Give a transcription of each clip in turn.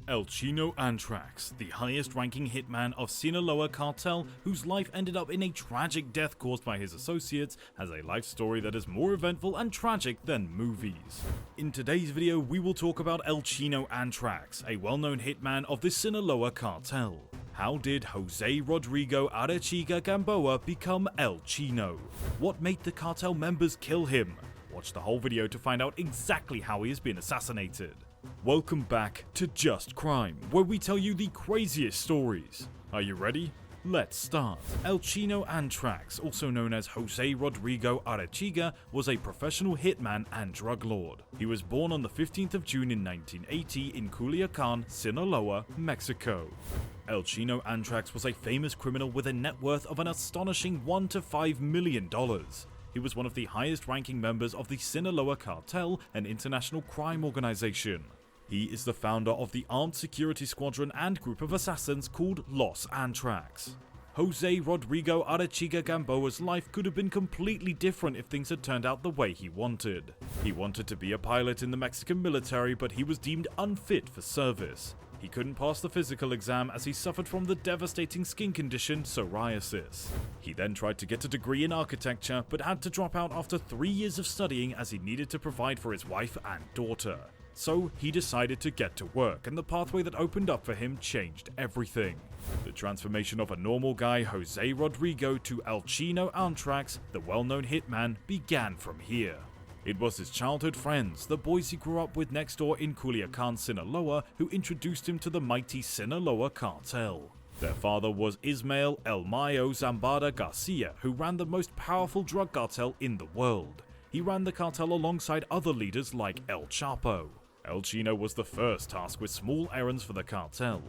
El Chino Antrax, the highest-ranking hitman of Sinaloa cartel, whose life ended up in a tragic death caused by his associates, has a life story that is more eventful and tragic than movies. In today's video, we will talk about El Chino Antrax, a well-known hitman of the Sinaloa cartel. How did Jose Rodrigo Arechiga Gamboa become El Chino? What made the cartel members kill him? Watch the whole video to find out exactly how he has been assassinated. Welcome back to Just Crime, where we tell you the craziest stories. Are you ready? Let's start. El Chino Antrax, also known as Jose Rodrigo Arechiga, was a professional hitman and drug lord. He was born on the 15th of June in 1980 in Culiacan, Sinaloa, Mexico. El Chino Antrax was a famous criminal with a net worth of an astonishing $1 to $5 million. He was one of the highest-ranking members of the Sinaloa Cartel, an international crime organization. He is the founder of the armed security squadron and group of assassins called Los Antrax. Jose Rodrigo Arechiga Gamboa's life could have been completely different if things had turned out the way he wanted. He wanted to be a pilot in the Mexican military, but he was deemed unfit for service. He couldn't pass the physical exam as he suffered from the devastating skin condition psoriasis. He then tried to get a degree in architecture, but had to drop out after 3 years of studying as he needed to provide for his wife and daughter. So he decided to get to work, and the pathway that opened up for him changed everything. The transformation of a normal guy, Jose Rodrigo, to El Chino Antrax, the well-known hitman, began from here. It was his childhood friends, the boys he grew up with next door in Culiacan, Sinaloa, who introduced him to the mighty Sinaloa cartel. Their father was Ismael El Mayo Zambada Garcia, who ran the most powerful drug cartel in the world. He ran the cartel alongside other leaders like El Chapo. El Chino was the first tasked with small errands for the cartel.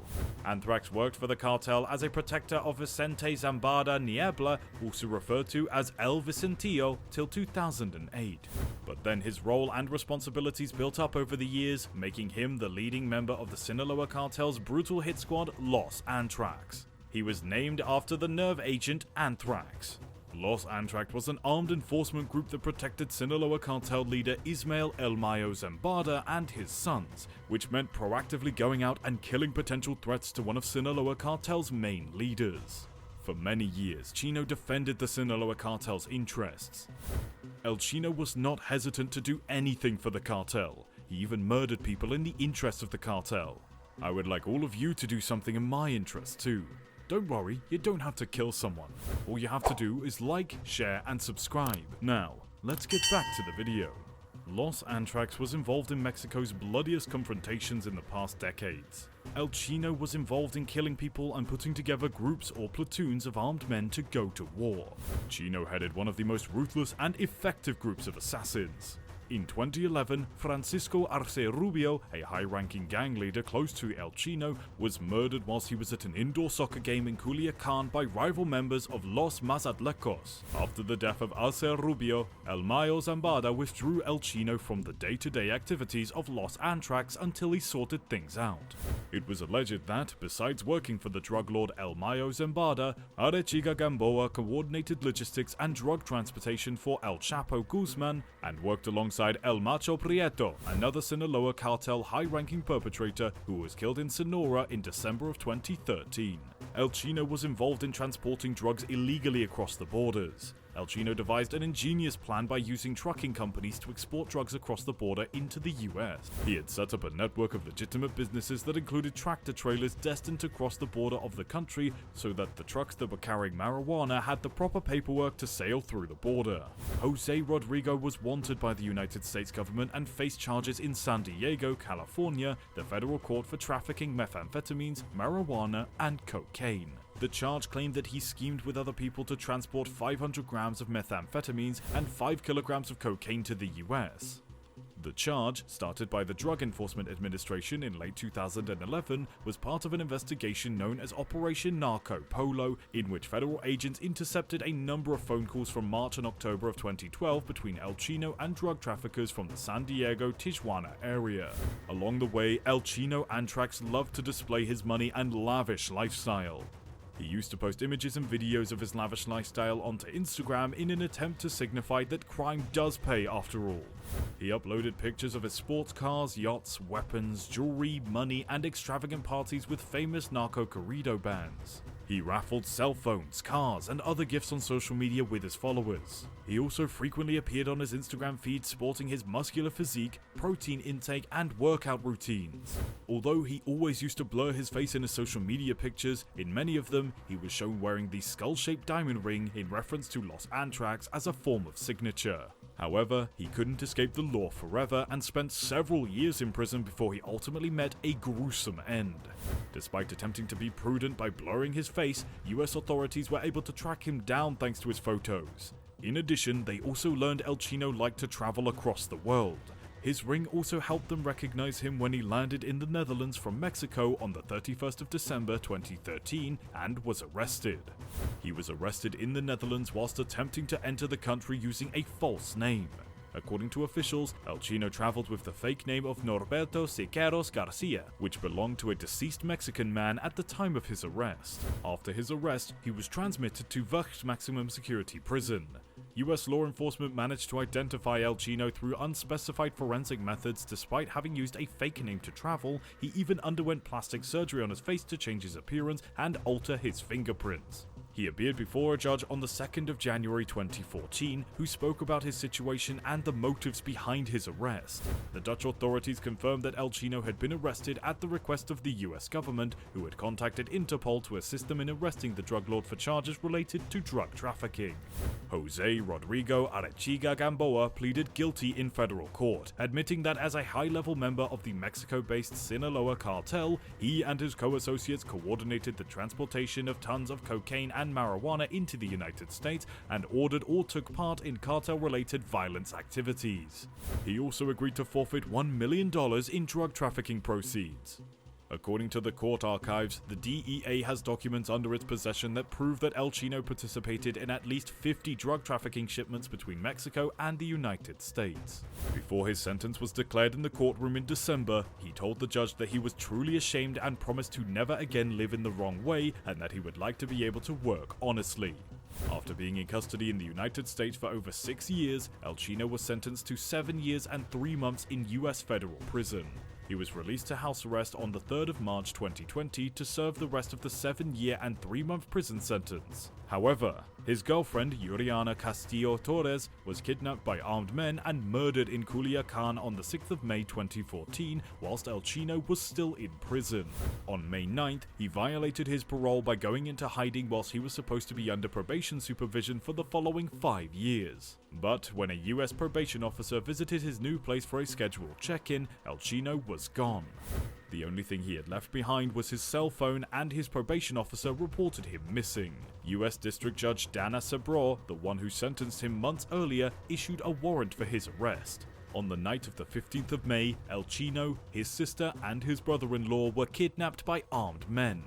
Antrax worked for the cartel as a protector of Vicente Zambada Niebla, also referred to as El Vicentillo, till 2008. But then his role and responsibilities built up over the years, making him the leading member of the Sinaloa cartel's brutal hit squad, Los Antrax. He was named after the nerve agent Anthrax. Los Antrax was an armed enforcement group that protected Sinaloa cartel leader Ismael El Mayo Zambada and his sons, which meant proactively going out and killing potential threats to one of Sinaloa cartel's main leaders. For many years, Chino defended the Sinaloa cartel's interests. El Chino was not hesitant to do anything for the cartel. He even murdered people in the interest of the cartel. I would like all of you to do something in my interest too. Don't worry, you don't have to kill someone. All you have to do is like, share, and subscribe. Now, let's get back to the video. Los Antrax was involved in Mexico's bloodiest confrontations in the past decades. El Chino was involved in killing people and putting together groups or platoons of armed men to go to war. Chino headed one of the most ruthless and effective groups of assassins. In 2011, Francisco Arce Rubio, a high-ranking gang leader close to El Chino, was murdered whilst he was at an indoor soccer game in Culiacan by rival members of Los Mazatlecos. After the death of Arce Rubio, El Mayo Zambada withdrew El Chino from the day-to-day activities of Los Antrax until he sorted things out. It was alleged that, besides working for the drug lord El Mayo Zambada, Arechiga Gamboa coordinated logistics and drug transportation for El Chapo Guzman and worked alongside El Macho Prieto, another Sinaloa cartel high-ranking perpetrator who was killed in Sonora in December of 2013. El Chino was involved in transporting drugs illegally across the borders. El Chino devised an ingenious plan by using trucking companies to export drugs across the border into the US. He had set up a network of legitimate businesses that included tractor trailers destined to cross the border of the country so that the trucks that were carrying marijuana had the proper paperwork to sail through the border. Jose Rodrigo was wanted by the United States government and faced charges in San Diego, California, the federal court for trafficking methamphetamines, marijuana, and cocaine. The charge claimed that he schemed with other people to transport 500 grams of methamphetamines and 5 kilograms of cocaine to the US. The charge, started by the Drug Enforcement Administration in late 2011, was part of an investigation known as Operation Narco Polo, in which federal agents intercepted a number of phone calls from March and October of 2012 between El Chino and drug traffickers from the San Diego-Tijuana area. Along the way, El Chino Antrax loved to display his money and lavish lifestyle. He used to post images and videos of his lavish lifestyle onto Instagram in an attempt to signify that crime does pay after all. He uploaded pictures of his sports cars, yachts, weapons, jewelry, money, and extravagant parties with famous narco corrido bands. He raffled cell phones, cars, and other gifts on social media with his followers. He also frequently appeared on his Instagram feed sporting his muscular physique, protein intake, and workout routines. Although he always used to blur his face in his social media pictures, in many of them, he was shown wearing the skull-shaped diamond ring in reference to Los Antrax as a form of signature. However, he couldn't escape the law forever and spent several years in prison before he ultimately met a gruesome end. Despite attempting to be prudent by blurring his face, US authorities were able to track him down thanks to his photos. In addition, they also learned El Chino liked to travel across the world. His ring also helped them recognize him when he landed in the Netherlands from Mexico on the 31st of December 2013 and was arrested. He was arrested in the Netherlands whilst attempting to enter the country using a false name. According to officials, El Chino traveled with the fake name of Norberto Siqueiros Garcia, which belonged to a deceased Mexican man at the time of his arrest. After his arrest, he was transmitted to Vught Maximum Security Prison. US law enforcement managed to identify El Chino through unspecified forensic methods. Despite having used a fake name to travel, he even underwent plastic surgery on his face to change his appearance and alter his fingerprints. He appeared before a judge on the 2nd of January 2014, who spoke about his situation and the motives behind his arrest. The Dutch authorities confirmed that El Chino had been arrested at the request of the US government, who had contacted Interpol to assist them in arresting the drug lord for charges related to drug trafficking. Jose Rodrigo Arechiga Gamboa pleaded guilty in federal court, admitting that as a high-level member of the Mexico-based Sinaloa cartel, he and his co-associates coordinated the transportation of tons of cocaine and marijuana into the United States and ordered or took part in cartel-related violence activities. He also agreed to forfeit $1 million in drug trafficking proceeds. According to the court archives, the DEA has documents under its possession that prove that El Chino participated in at least 50 drug trafficking shipments between Mexico and the United States. Before his sentence was declared in the courtroom in December, he told the judge that he was truly ashamed and promised to never again live in the wrong way and that he would like to be able to work honestly. After being in custody in the United States for over 6 years, El Chino was sentenced to 7 years and 3 months in US federal prison. He was released to house arrest on the 3rd of March 2020 to serve the rest of the 7-year and 3-month prison sentence. However, his girlfriend, Yuriana Castillo Torres, was kidnapped by armed men and murdered in Culiacan on the 6th of May 2014, whilst El Chino was still in prison. On May 9th, he violated his parole by going into hiding whilst he was supposed to be under probation supervision for the following 5 years. But when a US probation officer visited his new place for a scheduled check-in, El Chino was gone. The only thing he had left behind was his cell phone, and his probation officer reported him missing. US District Judge Dana Sabro, the one who sentenced him months earlier, issued a warrant for his arrest. On the night of the 15th of May, El Chino, his sister, and his brother-in-law were kidnapped by armed men.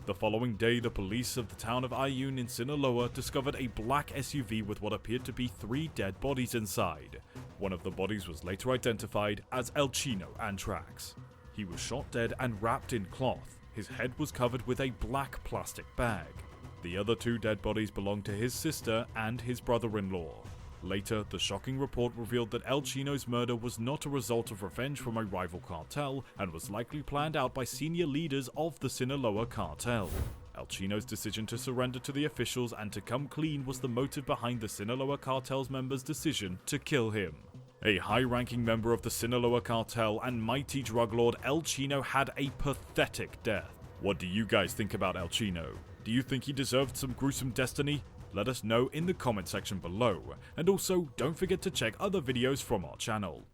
The following day, the police of the town of Ayun in Sinaloa discovered a black SUV with what appeared to be 3 dead bodies inside. One of the bodies was later identified as El Chino Antrax. He was shot dead and wrapped in cloth. His head was covered with a black plastic bag. The other 2 dead bodies belonged to his sister and his brother-in-law. Later, the shocking report revealed that El Chino's murder was not a result of revenge from a rival cartel and was likely planned out by senior leaders of the Sinaloa cartel. El Chino's decision to surrender to the officials and to come clean was the motive behind the Sinaloa cartel's members' decision to kill him. A high-ranking member of the Sinaloa cartel and mighty drug lord El Chino had a pathetic death. What do you guys think about El Chino? Do you think he deserved some gruesome destiny? Let us know in the comment section below, and also don't forget to check other videos from our channel.